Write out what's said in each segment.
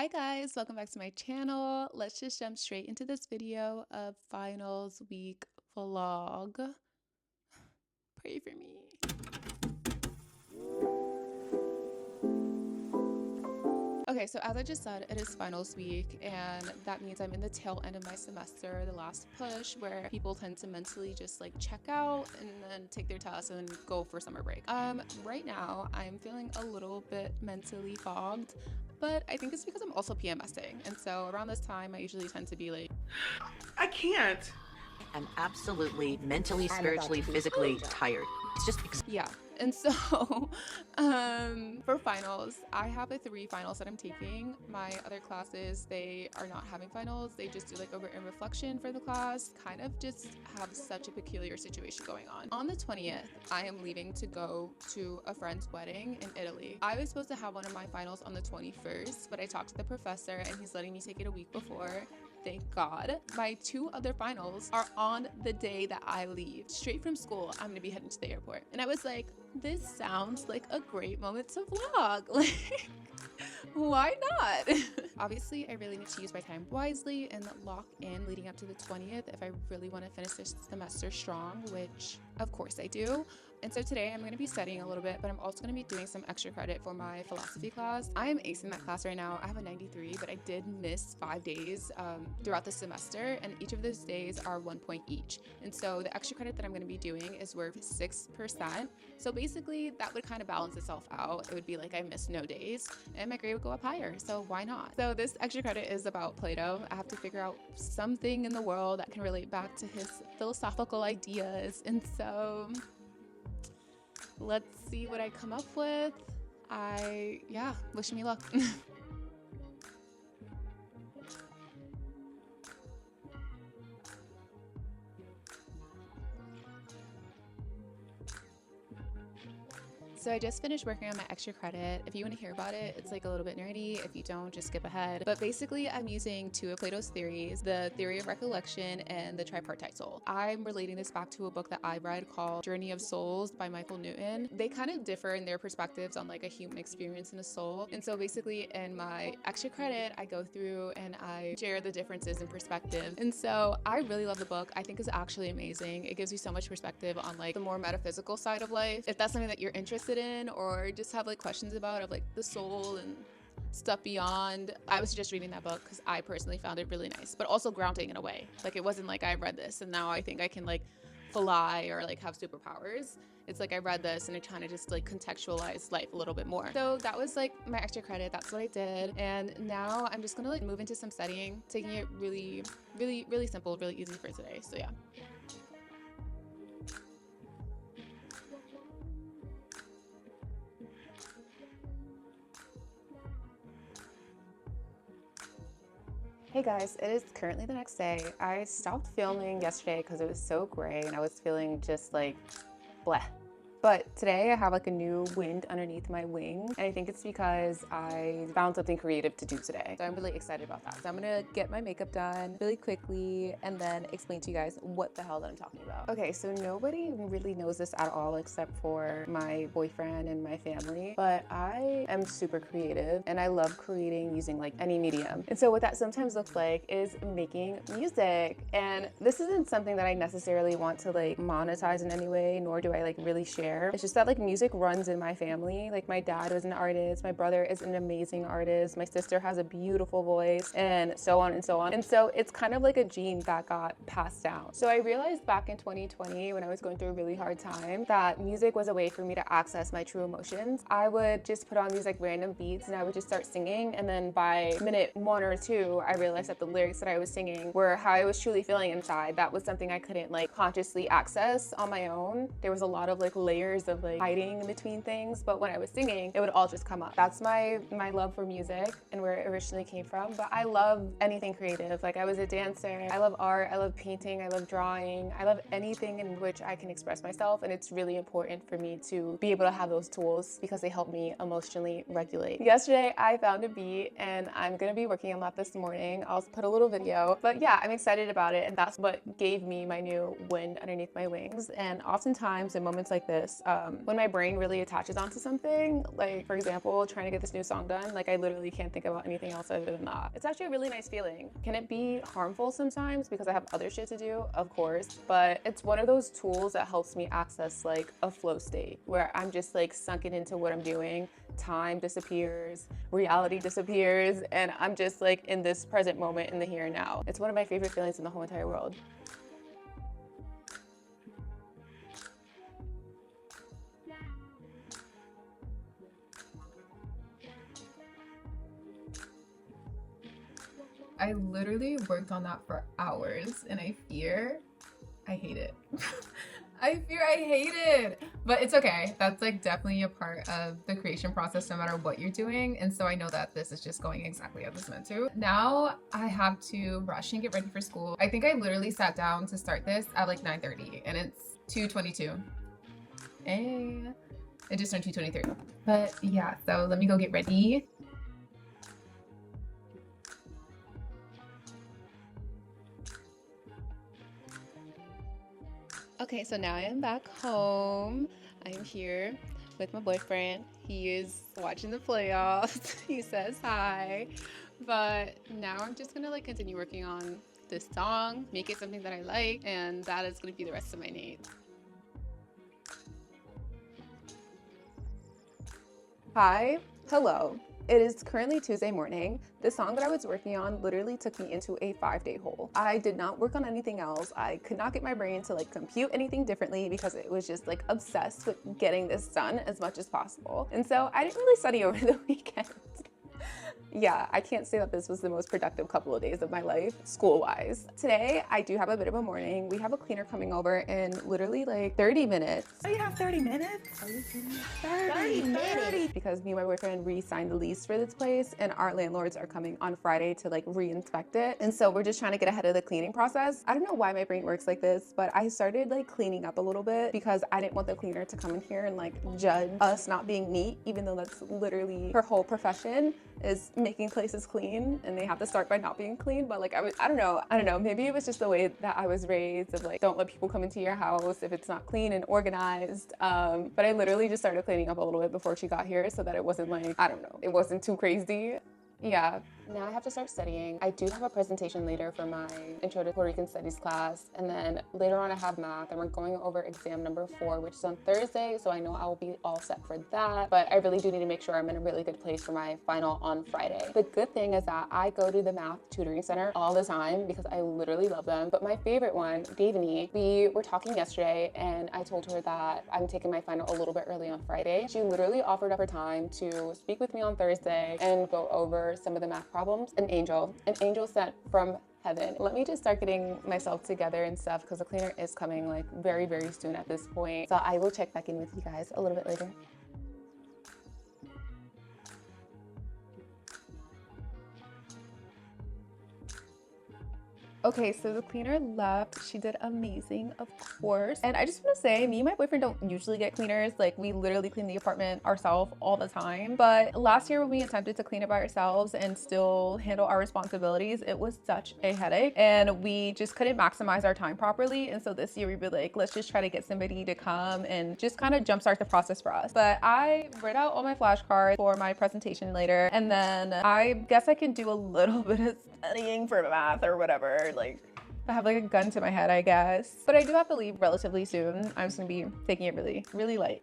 Hi guys, welcome back to my channel. Let's just jump straight into this video of finals week vlog. Pray for me. Okay, so as I just said, it is finals week, and that means I'm in the tail end of my semester, the last push, where people tend to mentally just like check out and then take their tests and go for summer break. Right now I'm feeling a little bit mentally fogged, but I think it's because I'm also PMSing, and so around this time I usually tend to be like, I can't. I'm absolutely mentally, spiritually, physically tired. It's just yeah. And so for finals, I have 3 finals that I'm taking. My other classes, they are not having finals. They just do like a written reflection for the class, kind of just have such a peculiar situation going on. On the 20th, I am leaving to go to a friend's wedding in Italy. I was supposed to have one of my finals on the 21st, but I talked to the professor and he's letting me take it a week before. Thank God. My 2 other finals are on the day that I leave. Straight from school, I'm gonna be heading to the airport. And I was like, this sounds like a great moment to vlog. Like, why not? Obviously, I really need to use my time wisely and lock in leading up to the 20th if I really want to finish this semester strong, which of course I do. And so today I'm going to be studying a little bit, but I'm also going to be doing some extra credit for my philosophy class. I am acing that class right now. I have a 93, but I did miss 5 days throughout the semester, and each of those days are 1 point each. And so the extra credit that I'm going to be doing is worth 6%. So basically that would kind of balance itself out. It would be like I missed no days and my grade would go up higher. So why not? So this extra credit is about Plato. I have to figure out something in the world that can relate back to his philosophical ideas. And so let's see what I come up with. Wish me luck. So I just finished working on my extra credit. If you want to hear about it, it's like a little bit nerdy. If you don't, just skip ahead. But basically, I'm using 2 of Plato's theories, the theory of recollection and the tripartite soul. I'm relating this back to a book that I read called Journey of Souls by Michael Newton. They kind of differ in their perspectives on like a human experience and a soul. And so basically in my extra credit, I go through and I share the differences in perspective. And so I really love the book. I think it's actually amazing. It gives you so much perspective on like the more metaphysical side of life. If that's something that you're interested in or just have like questions about of like the soul and stuff beyond, I would suggest reading that book because I personally found it really nice, but also grounding in a way. Like it wasn't like I read this and now I think I can like fly or like have superpowers. It's like I read this and I kind of just like contextualize life a little bit more. So that was like my extra credit. That's what I did. And now I'm just gonna like move into some studying, taking it really simple, really easy for today. So yeah. Hey guys, it is currently the next day. I stopped filming yesterday because it was so gray and I was feeling just like bleh. But today I have like a new wind underneath my wing, and I think it's because I found something creative to do today. So I'm really excited about that. So I'm gonna get my makeup done really quickly and then explain to you guys what the hell that I'm talking about. Okay, so nobody really knows this at all except for my boyfriend and my family, but I am super creative and I love creating using like any medium. And so what that sometimes looks like is making music. And this isn't something that I necessarily want to like monetize in any way, nor do I like really share. It's just that like music runs in my family. Like my dad was an artist, my brother is an amazing artist, my sister has a beautiful voice, and so on and so on. And so it's kind of like a gene that got passed down. So I realized back in 2020 when I was going through a really hard time that music was a way for me to access my true emotions. I would just put on these like random beats and I would just start singing, and then by minute 1 or 2 I realized that the lyrics that I was singing were how I was truly feeling inside. That was something I couldn't like consciously access on my own. There was a lot of like layers of like hiding in between things, but when I was singing it would all just come up. That's my love for music and where it originally came from. But I love anything creative. Like I was a dancer, I love art, I love painting, I love drawing, I love anything in which I can express myself, and it's really important for me to be able to have those tools because they help me emotionally regulate. Yesterday I found a beat and I'm gonna be working on that this morning. I'll put a little video, but yeah, I'm excited about it, and that's what gave me my new wind underneath my wings. And oftentimes in moments like this, process. When my brain really attaches onto something, like for example, trying to get this new song done, like I literally can't think about anything else other than that. It's actually a really nice feeling. Can it be harmful sometimes because I have other shit to do? Of course, but it's one of those tools that helps me access like a flow state where I'm just like sunken into what I'm doing. Time disappears, reality disappears, and I'm just like in this present moment in the here and now. It's one of my favorite feelings in the whole entire world. I literally worked on that for hours and I hate it. I hate it, but it's okay. That's like definitely a part of the creation process no matter what you're doing. And so I know that this is just going exactly as it's meant to. Now I have to rush and get ready for school. I think I literally sat down to start this at like 9:30 and it's 2:22. Hey, it just turned 2:23. But yeah, so let me go get ready. Okay, so now I am back home. I am here with my boyfriend. He is watching the playoffs. He says hi. But now I'm just gonna like continue working on this song, make it something that I like, and that is gonna be the rest of my night. Hi, hello. It is currently Tuesday morning. The song that I was working on literally took me into a 5-day hole. I did not work on anything else. I could not get my brain to like compute anything differently because it was just like obsessed with getting this done as much as possible. And so I didn't really study over the weekend. Yeah, I can't say that this was the most productive couple of days of my life, school-wise. Today, I do have a bit of a morning. We have a cleaner coming over in literally like 30 minutes. Oh, you have 30 minutes? Are you kidding me? 30 minutes? Because me and my boyfriend re-signed the lease for this place and our landlords are coming on Friday to like re-inspect it. And so we're just trying to get ahead of the cleaning process. I don't know why my brain works like this, but I started like cleaning up a little bit because I didn't want the cleaner to come in here and like judge us not being neat, even though that's literally her whole profession is making places clean, and they have to start by not being clean. But like I don't know, maybe it was just the way that I was raised of like, don't let people come into your house if it's not clean and organized. But I literally just started cleaning up a little bit before she got here so that it wasn't like, I don't know, it wasn't too crazy. Yeah, now I have to start studying. I do have a presentation later for my Intro to Puerto Rican Studies class, and then later on I have math, and we're going over exam number 4, which is on Thursday, so I know I will be all set for that, but I really do need to make sure I'm in a really good place for my final on Friday. The good thing is that I go to the math tutoring center all the time because I literally love them, but my favorite one, Davini, we were talking yesterday, and I told her that I'm taking my final a little bit early on Friday. She literally offered up her time to speak with me on Thursday and go over some of the math problems. An angel sent from heaven. Let me just start getting myself together and stuff because the cleaner is coming like very, very soon at this point. So I will check back in with you guys a little bit later. Okay, so the cleaner left. She did amazing, of course. And I just want to say, me and my boyfriend don't usually get cleaners. Like, we literally clean the apartment ourselves all the time. But last year when we attempted to clean it by ourselves and still handle our responsibilities, it was such a headache. And we just couldn't maximize our time properly. And so this year we were like, let's just try to get somebody to come and just kind of jumpstart the process for us. But I read out all my flashcards for my presentation later. And then I guess I can do a little bit of studying for math or whatever. Like, I have like a gun to my head, I guess. But I do have to leave relatively soon. I'm just gonna be taking it really, really light.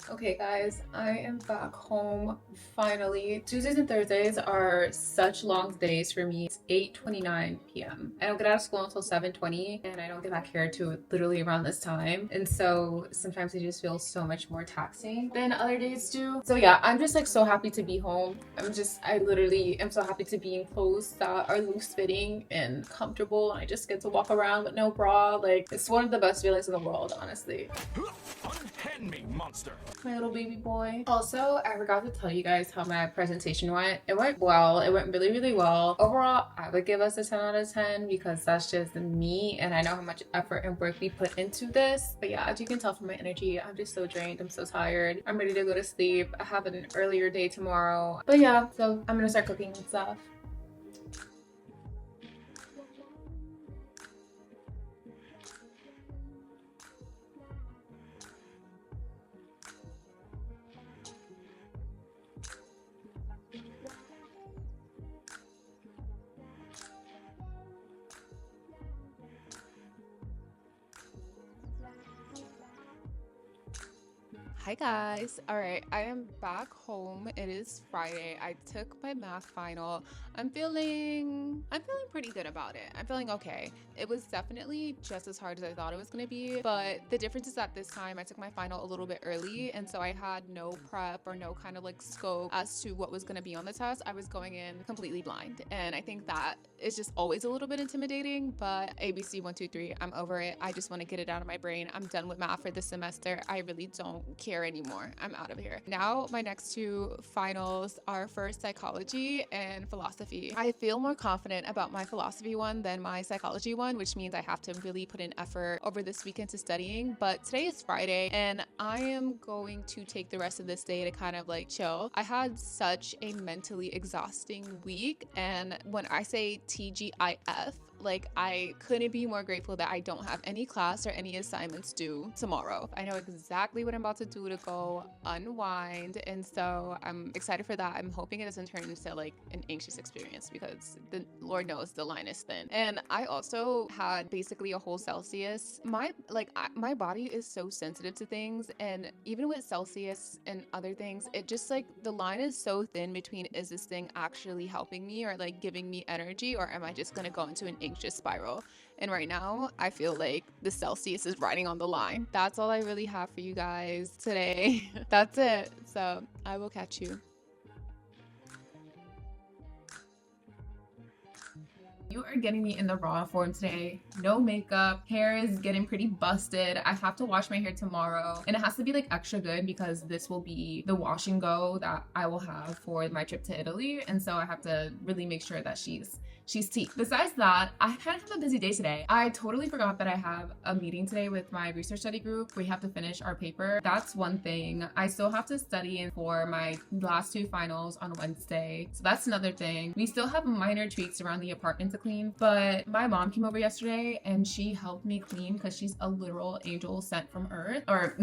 Okay guys, I am back home finally. Tuesdays and Thursdays are such long days for me. It's 8:29 p.m. I don't get out of school until 7:20 and I don't get back here to literally around this time. And so sometimes it just feels so much more taxing than other days do. So yeah, I'm just like so happy to be home. I literally am so happy to be in clothes that are loose fitting and comfortable. And I just get to walk around with no bra. Like, it's one of the best feelings in the world, honestly. Defend me, monster. My little baby boy. Also, I forgot to tell you guys how my presentation went. It went well. It went really, really well. Overall, I would give us a 10 out of 10 because that's just me and I know how much effort and work we put into this. But yeah, as you can tell from my energy, I'm just so drained. I'm so tired. I'm ready to go to sleep. I have an earlier day tomorrow. But yeah, so I'm gonna start cooking and stuff. Hi guys. All right, I am back home. It is Friday. I took my math final. I'm feeling pretty good about it. I'm feeling okay. It was definitely just as hard as I thought it was going to be, but the difference is that this time I took my final a little bit early, and so I had no prep or no kind of like scope as to what was going to be on the test. I was going in completely blind, and I think that is just always a little bit intimidating, but ABC 1 2 3, I'm over it. I just want to get it out of my brain. I'm done with math for this semester. I really don't care anymore. I'm out of here. Now my next two finals are for psychology and philosophy. I feel more confident about my philosophy one than my psychology one, which means I have to really put in effort over this weekend to studying. But today is Friday and I am going to take the rest of this day to kind of like chill. I had such a mentally exhausting week, and when I say TGIF, like I couldn't be more grateful that I don't have any class or any assignments due tomorrow. I know exactly what I'm about to do to go unwind, and so I'm excited for that. I'm hoping it doesn't turn into like an anxious experience because the Lord knows the line is thin. And I also had basically a whole Celsius. My body is so sensitive to things, and even with Celsius and other things, it just like the line is so thin between is this thing actually helping me or like giving me energy, or am I just gonna go into an anxious spiral? And right now I feel like the Celsius is riding on the line. That's all I really have for you guys today. That's it. So I will catch you. You are getting me in the raw form today. No makeup, hair is getting pretty busted. I have to wash my hair tomorrow, and it has to be like extra good because this will be the wash and go that I will have for my trip to Italy, and so I have to really make sure that she's tea. Besides that, I kind of have a busy day today. I totally forgot that I have a meeting today with my research study group. We have to finish our paper. That's one thing. I still have to study for my last two finals on Wednesday, so that's another thing. We still have minor tweaks around the apartment to clean, but my mom came over yesterday and she helped me clean because she's a literal angel sent from earth, or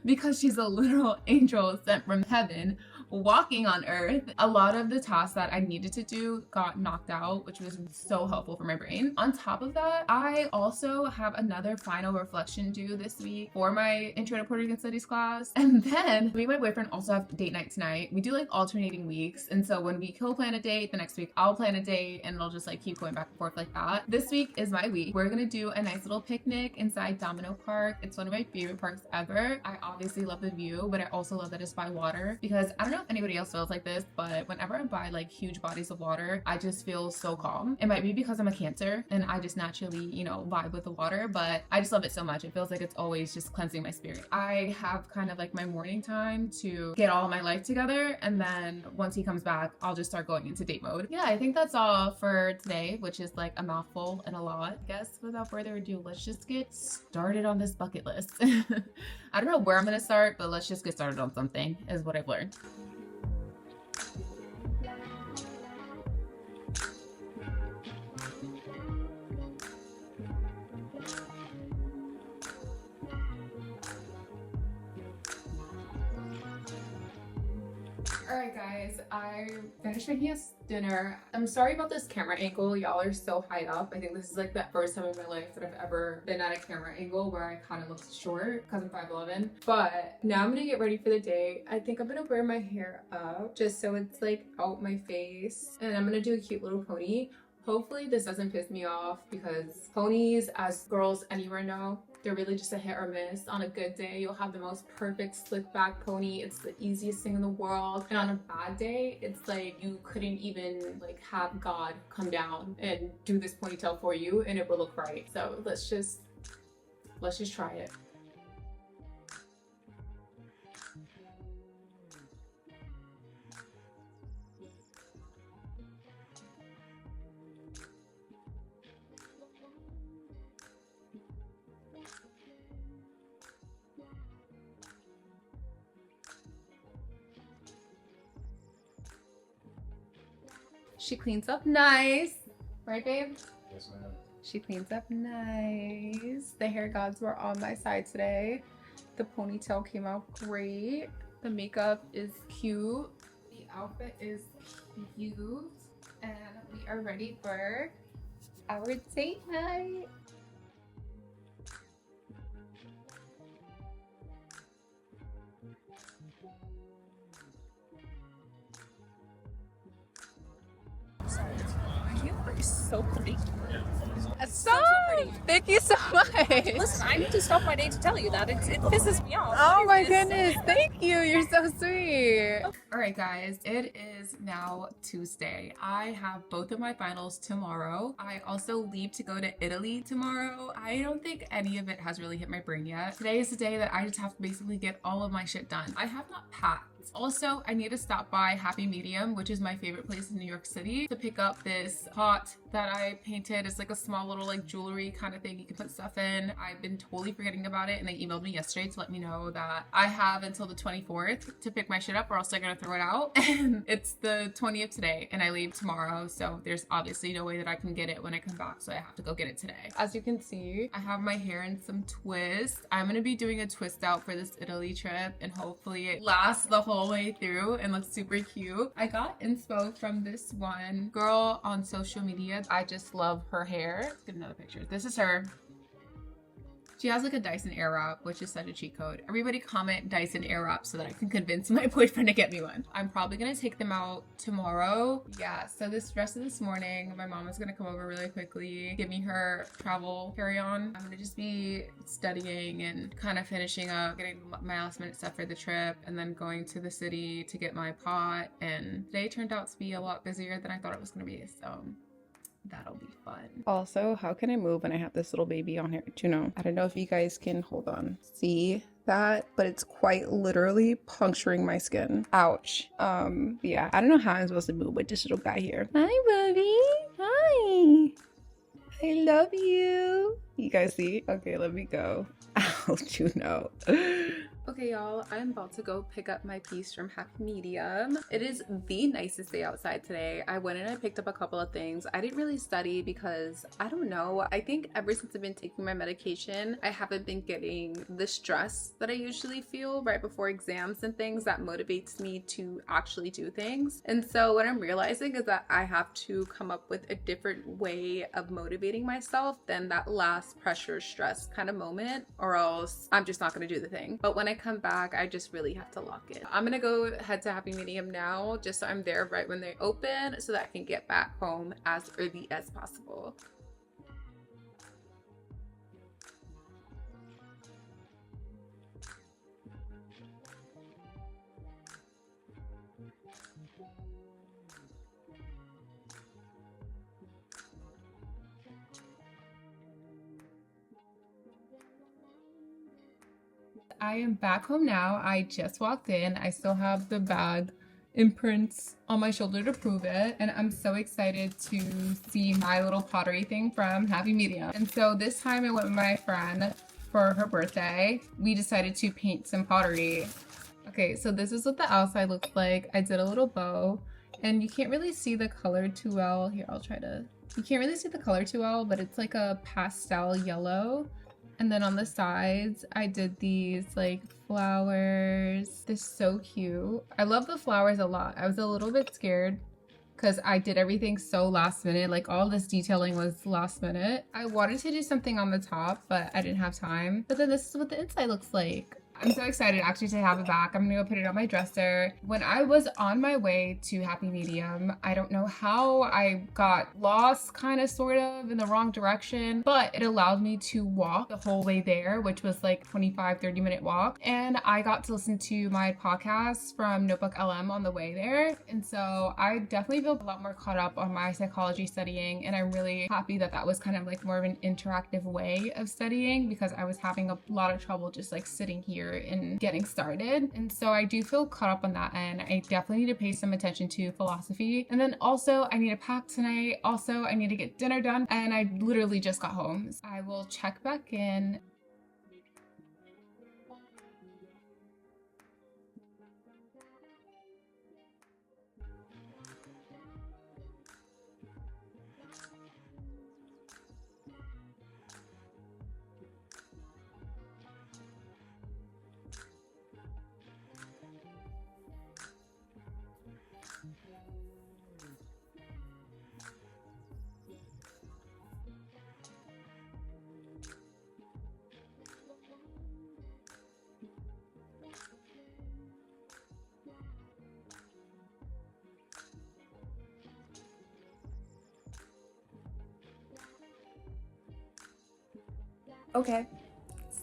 because she's a literal angel sent from heaven walking on earth. A lot of the tasks that I needed to do got knocked out, which was so helpful for my brain. On top of that, I also have another final reflection due this week for my Intro to Puerto Rican Studies class. And then me and my boyfriend also have date night tonight. We do like alternating weeks, and so when he'll plan a date, the next week I'll plan a date, and it'll just like keep going back and forth like that. This week is my week. We're gonna do a nice little picnic inside Domino Park. It's one of my favorite parks ever. I obviously love the view, but I also love that it's by water because I don't know if anybody else feels like this, but whenever I'm by like huge bodies of water, I just feel so calm. It might be because I'm a Cancer and I just naturally, you know, vibe with the water, but I just love it so much. It feels like it's always just cleansing my spirit. I have kind of like my morning time to get all my life together, and then once he comes back, I'll just start going into date mode. Yeah, I think that's all for today, which is like a mouthful and a lot. I guess without further ado, let's just get started on this bucket list. I don't know where I'm gonna start, but let's just get started on something, is what I've learned. Alright guys, I finished making us dinner. I'm sorry about this camera angle. Y'all are so high up. I think this is like the first time in my life that I've ever been at a camera angle where I kind of look short because I'm 5'11". But now I'm gonna get ready for the day. I think I'm gonna wear my hair up just so it's like out my face, and I'm gonna do a cute little pony. Hopefully this doesn't piss me off because ponies, as girls anywhere know, they're really just a hit or miss. On a good day, you'll have the most perfect slick back pony. It's the easiest thing in the world. And on a bad day, it's like you couldn't even like have God come down and do this ponytail for you and it will look right. So let's just try it. She cleans up nice. Right, babe? Yes, ma'am. She cleans up nice. The hair gods were on my side today. The ponytail came out great. The makeup is cute. The outfit is cute. And we are ready for our date night. You're so pretty. Stop! Thank you so much. Listen, I need to stop my day to tell you that. It pisses me off. Oh my goodness, thank you. You're so sweet. All right, guys, it is now Tuesday. I have both of my finals tomorrow. I also leave to go to Italy tomorrow. I don't think any of it has really hit my brain yet. Today is the day that I just have to basically get all of my shit done. I have not packed. Also, I need to stop by Happy Medium, which is my favorite place in New York City, to pick up this pot that I painted. It's like a small little like jewelry kind of thing you can put stuff in. I've been totally forgetting about it, and they emailed me yesterday to let me know that I have until the 24th to pick my shit up or else they're gonna throw it out. And it's the 20th today and I leave tomorrow, so there's obviously no way that I can get it when I come back, so I have to go get it today. As you can see, I have my hair in some twists. I'm gonna be doing a twist out for this Italy trip, and hopefully it lasts the whole way through and looks super cute. I got inspo from this one girl on social media. I just love her hair. Let's get another picture. This is her. She has like a Dyson Airwrap, which is such a cheat code. Everybody comment Dyson Airwrap so that I can convince my boyfriend to get me one. I'm probably gonna take them out tomorrow. Yeah, so this rest of this morning, my mom is gonna come over really quickly, give me her travel carry-on. I'm gonna just be studying and kind of finishing up, getting my last minute stuff for the trip, and then going to the city to get my pot. And today turned out to be a lot busier than I thought it was gonna be, so that'll be fun. Also, how can I move when I have this little baby on here? Do you know? I don't know if you guys can, hold on, see that, but it's quite literally puncturing my skin. Ouch. Yeah, I don't know how I'm supposed to move with this little guy here. Hi, buddy. Hi. I love you. You guys see? Okay, let me go. Ouch, you know. Okay, y'all, I'm about to go pick up my piece from Happy Medium. It is the nicest day outside today. I went and I picked up a couple of things. I didn't really study because, I don't know, I think ever since I've been taking my medication, I haven't been getting the stress that I usually feel right before exams and things that motivates me to actually do things. And so what I'm realizing is that I have to come up with a different way of motivating myself than that last pressure stress kind of moment, or else I'm just not going to do the thing. But when I come back, I just really have to lock it. I'm gonna go head to Happy Medium now, just so I'm there right when they open, so that I can get back home as early as possible. I am back home now. I just walked in. I still have the bag imprints on my shoulder to prove it, and I'm so excited to see my little pottery thing from Happy Medium. And so this time I went with my friend for her birthday. We decided to paint some pottery. Okay, so this is what the outside looks like. I did a little bow, and you can't really see the color too well. Here, I'll try to. You can't really see the color too well, but it's like a pastel yellow. And then on the sides, I did these like flowers. This is so cute. I love the flowers a lot. I was a little bit scared because I did everything so last minute. Like all this detailing was last minute. I wanted to do something on the top, but I didn't have time. But then this is what the inside looks like. I'm so excited actually to have it back. I'm gonna go put it on my dresser. When I was on my way to Happy Medium, I don't know how I got lost kind of sort of in the wrong direction, but it allowed me to walk the whole way there, which was like 25-30 minute walk. And I got to listen to my podcast from Notebook LM on the way there. And so I definitely feel a lot more caught up on my psychology studying. And I'm really happy that that was kind of like more of an interactive way of studying, because I was having a lot of trouble just like sitting here and getting started. And so I do feel caught up on that end. I definitely need to pay some attention to philosophy. And then also I need to pack tonight. Also, I need to get dinner done, and I literally just got home. So I will check back in. Okay,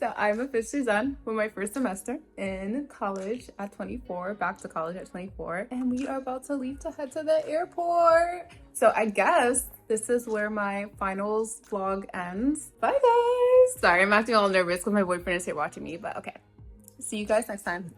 so I'm officially done with my first semester in college at 24, back to college at 24, and we are about to leave to head to the airport. So I guess this is where my finals vlog ends. Bye guys! Sorry, I'm acting all nervous because my boyfriend is here watching me, but okay. See you guys next time.